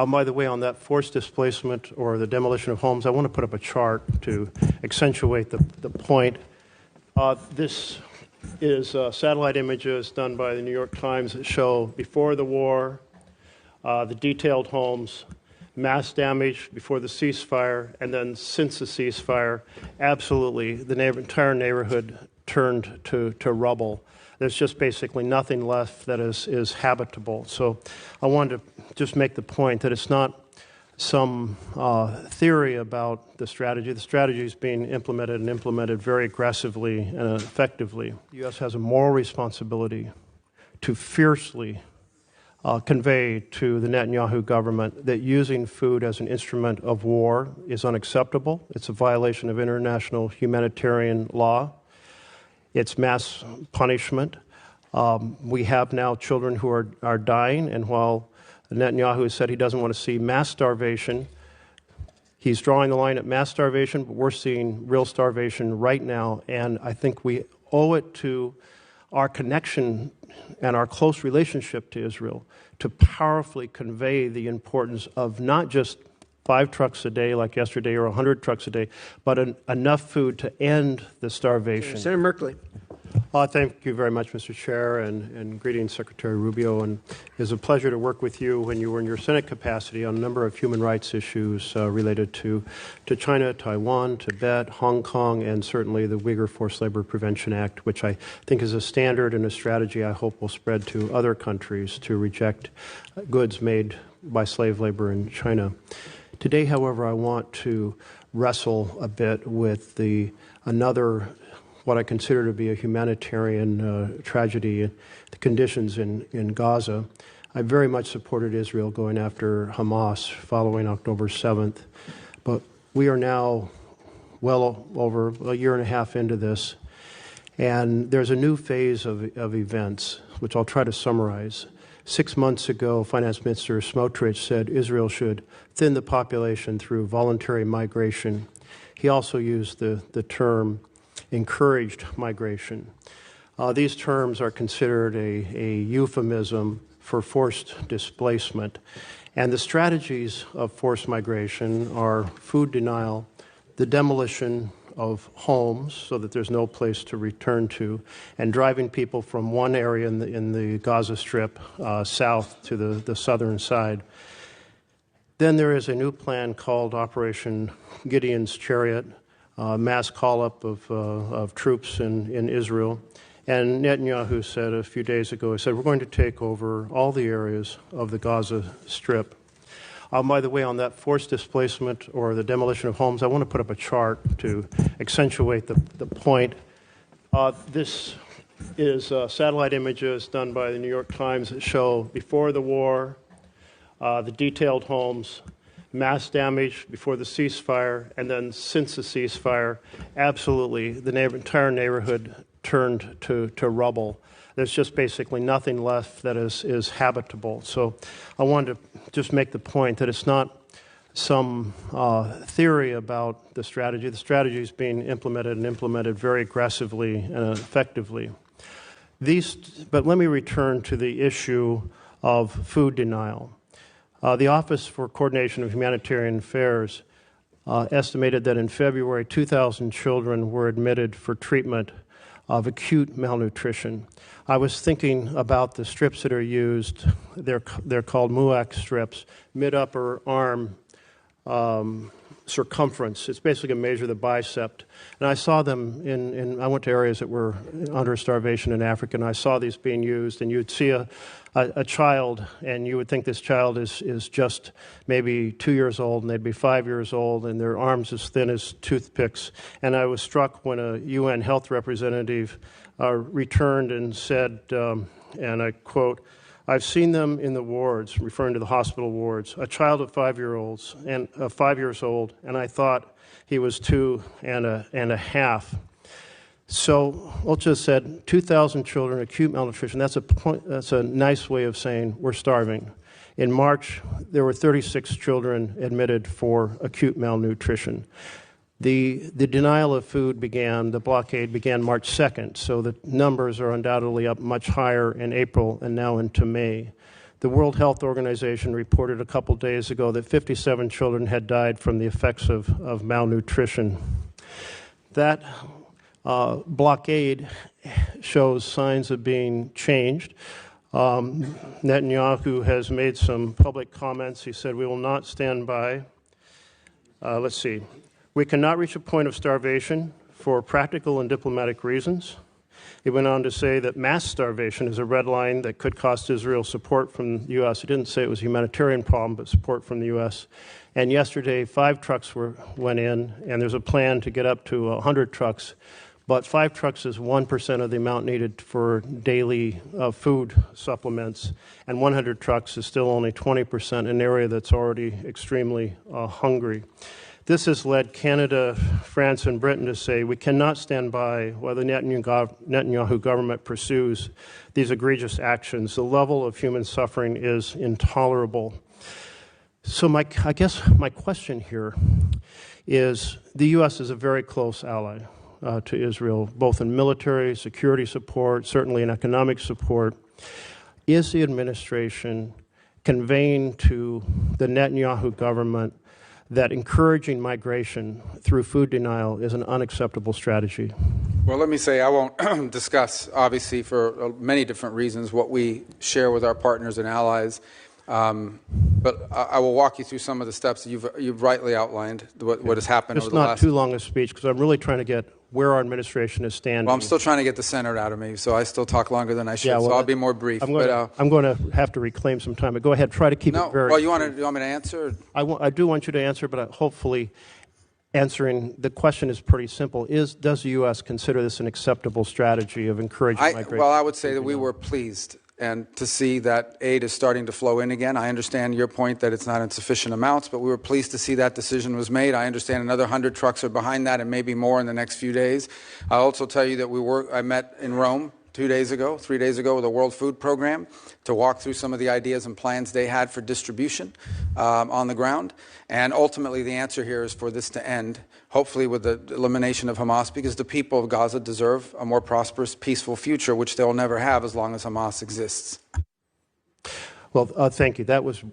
By the way, on that forced displacement or the demolition of homes, I want to put up a chart to accentuate the point. This is satellite images done by the New York Times that show before the war, the detailed homes, mass damage before the ceasefire, and then since the ceasefire, absolutely the entire neighborhood turned to rubble. There's just basically nothing left that is habitable. So I wanted to just make the point that it's not some theory about the strategy. The strategy is being implemented and implemented very aggressively and effectively. The U.S. has a moral responsibility to fiercely convey to the Netanyahu government that using food as an instrument of war is unacceptable. It's a violation of international humanitarian law. It's mass punishment. We have now children who are dying, and while Netanyahu has said he doesn't want to see mass starvation, he's drawing the line at mass starvation, but we're seeing real starvation right now, and I think we owe it to our connection and our close relationship to Israel to powerfully convey the importance of not just 5 trucks a day like yesterday or 100 trucks a day, but enough food to end the starvation. Senator Merkley. Thank you very much, Mr. Chair, and greetings, Secretary Rubio. And it was a pleasure to work with you when you were in your Senate capacity on a number of human rights issues related to China, Taiwan, Tibet, Hong Kong, and certainly the Uyghur Forced Labor Prevention Act, which I think is a standard and a strategy I hope will spread to other countries to reject goods made by slave labor in China. Today, however, I want to wrestle a bit with another what I consider to be a humanitarian tragedy, the conditions in Gaza. I very much supported Israel going after Hamas following October 7th, but we are now well over a year and a half into this, and there's a new phase of events, which I'll try to summarize. 6 months ago, Finance Minister Smotrich said Israel should thin the population through voluntary migration. He also used the term encouraged migration. These terms are considered a euphemism for forced displacement. And the strategies of forced migration are food denial, the demolition of homes so that there's no place to return to, and driving people from one area in the Gaza Strip south to the southern side. Then there is a new plan called Operation Gideon's Chariot, mass call-up of troops in Israel. And Netanyahu said a few days ago, he said, we're going to take over all the areas of the Gaza Strip. By the way, on that forced displacement or the demolition of homes, I want to put up a chart to accentuate the point. This is satellite images done by the New York Times that show before the war, the detailed homes, mass damage before the ceasefire, and then since the ceasefire, absolutely the entire neighborhood turned to rubble. There's just basically nothing left that is habitable. So I wanted to just make the point that it's not some theory about the strategy. The strategy is being implemented and implemented very aggressively and effectively. But let me return to the issue of food denial. The Office for Coordination of Humanitarian Affairs estimated that in February, 2,000 children were admitted for treatment of acute malnutrition. I was thinking about the strips that are used. They're called MUAC strips, mid-upper arm circumference. It's basically a measure of the bicep. And I saw them I went to areas that were under starvation in Africa, and I saw these being used, and you'd see a child, and you would think this child is just maybe 2 years old, and they'd be 5 years old, and their arms as thin as toothpicks. And I was struck when a UN health representative returned and said, and I quote, "I've seen them in the wards," referring to the hospital wards, a child of 5 years old, and I thought he was 2 and a half. So Ulcha said 2,000 children, acute malnutrition. That's a nice way of saying we're starving. In March, there were 36 children admitted for acute malnutrition. The denial of food the blockade began March 2nd, so the numbers are undoubtedly up much higher in April and now into May. The World Health Organization reported a couple days ago that 57 children had died from the effects of malnutrition. That blockade shows signs of being changed. Netanyahu has made some public comments. He said, "We will not stand by." Let's see. "We cannot reach a point of starvation for practical and diplomatic reasons." He went on to say that mass starvation is a red line that could cost Israel support from the U.S. He didn't say it was a humanitarian problem, but support from the U.S. And yesterday, 5 trucks went in, and there's a plan to get up to 100 trucks. But 5 trucks is 1% of the amount needed for daily food supplements, and 100 trucks is still only 20% in an area that's already extremely hungry. This has led Canada, France, and Britain to say we cannot stand by while the Netanyahu government pursues these egregious actions. The level of human suffering is intolerable. So I guess my question here is the U.S. is a very close ally to Israel, both in military, security support, certainly in economic support. Is the administration conveying to the Netanyahu government that encouraging migration through food denial is an unacceptable strategy? Well, let me say I won't discuss, obviously, for many different reasons, what we share with our partners and allies. But I will walk you through some of the steps that you've rightly outlined, what has happened over the last... It's not too long a speech, because I'm really trying to get where our administration is standing. Well, I'm still trying to get the center out of me, so I still talk longer than I should, so I'll be more brief. I'm going to have to reclaim some time, but go ahead, try to keep it very... Well, you want me to answer? I do want you to answer, but hopefully answering the question is pretty simple. Does the U.S. consider this an acceptable strategy of encouraging migration? Well, I would say that we were pleased and to see that aid is starting to flow in again. I understand your point that it's not in sufficient amounts, but we were pleased to see that decision was made. I understand another 100 trucks are behind that and maybe more in the next few days. I'll also tell you that I met in Rome 3 days ago with the World Food Program to walk through some of the ideas and plans they had for distribution on the ground. And ultimately the answer here is for this to end, hopefully with the elimination of Hamas, because the people of Gaza deserve a more prosperous, peaceful future, which they'll never have as long as Hamas exists. Well, thank you. That was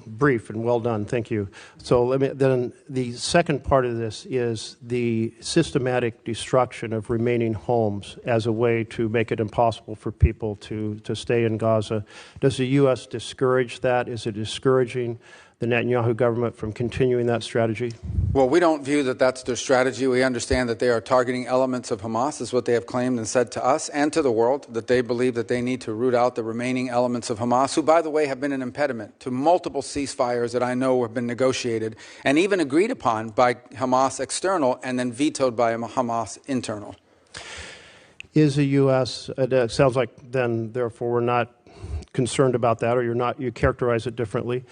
brief and well done. Thank you. So then the second part of this is the systematic destruction of remaining homes as a way to make it impossible for people to stay in Gaza. Does the U.S. discourage that? Is it discouraging the Netanyahu government from continuing that strategy? Well, we don't view that that's their strategy. We understand that they are targeting elements of Hamas, is what they have claimed and said to us and to the world, that they believe that they need to root out the remaining elements of Hamas, who, by the way, have been an impediment to multiple ceasefires that I know have been negotiated and even agreed upon by Hamas external and then vetoed by Hamas internal. Is the U.S., it sounds like then, therefore, we're not concerned about that, or you characterize it differently.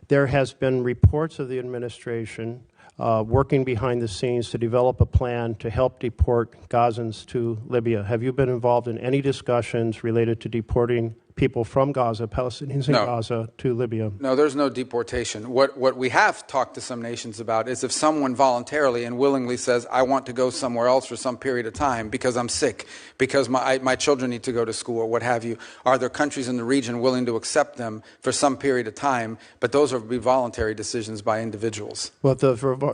There has been reports of the administration working behind the scenes to develop a plan to help deport Gazans to Libya. Have you been involved in any discussions related to deporting people from Gaza, Palestinians in Gaza, to Libya? No, there's no deportation. What we have talked to some nations about is if someone voluntarily and willingly says, I want to go somewhere else for some period of time because I'm sick, because my children need to go to school or what have you, are there countries in the region willing to accept them for some period of time? But those would be voluntary decisions by individuals. Well,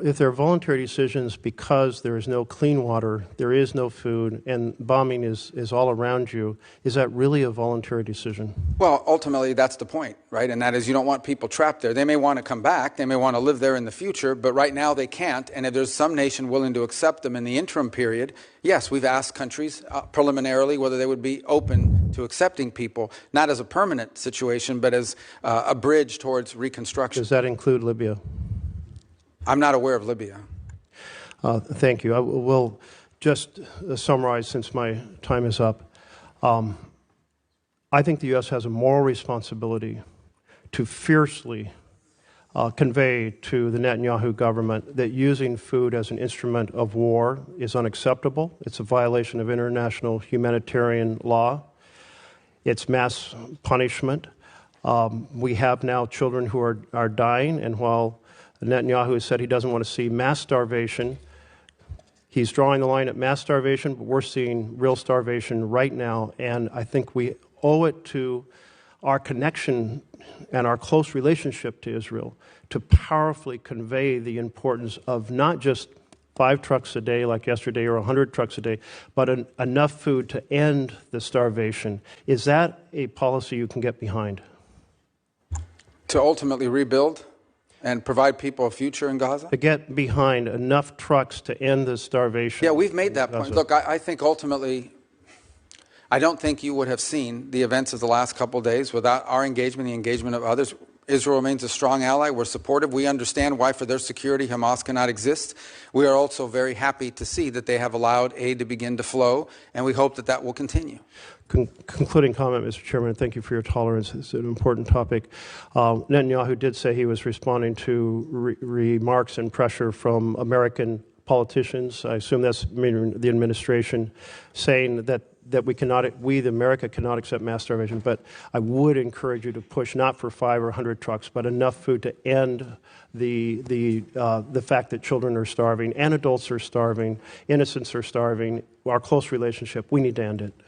if they're voluntary decisions because there is no clean water, there is no food, and bombing is all around you, is that really a voluntary decision? Well, ultimately, that's the point, right? And that is you don't want people trapped there. They may want to come back. They may want to live there in the future, but right now they can't. And if there's some nation willing to accept them in the interim period, yes, we've asked countries preliminarily whether they would be open to accepting people, not as a permanent situation, but as a bridge towards reconstruction. Does that include Libya? I'm not aware of Libya. Thank you. I will just summarize since my time is up. I think the U.S. has a moral responsibility to fiercely convey to the Netanyahu government that using food as an instrument of war is unacceptable. It's a violation of international humanitarian law. It's mass punishment. We have now children who are dying, and while Netanyahu has said he doesn't want to see mass starvation, he's drawing the line at mass starvation, but we're seeing real starvation right now, and I think we owe it to our connection and our close relationship to Israel to powerfully convey the importance of not just 5 trucks a day like yesterday or 100 trucks a day, but enough food to end the starvation. Is that a policy you can get behind? To ultimately rebuild and provide people a future in Gaza? To get behind enough trucks to end the starvation. Yeah, we've made that point. Look, I think ultimately, I don't think you would have seen the events of the last couple of days without our engagement, the engagement of others. Israel remains a strong ally. We're supportive. We understand why, for their security, Hamas cannot exist. We are also very happy to see that they have allowed aid to begin to flow, and we hope that that will continue. Concluding comment, Mr. Chairman, thank you for your tolerance. It's an important topic. Netanyahu did say he was responding to remarks and pressure from American politicians. I assume that's the administration saying that America cannot accept mass starvation. But I would encourage you to push not for 5 or 100 trucks, but enough food to end the fact that children are starving and adults are starving, innocents are starving. Our close relationship, we need to end it.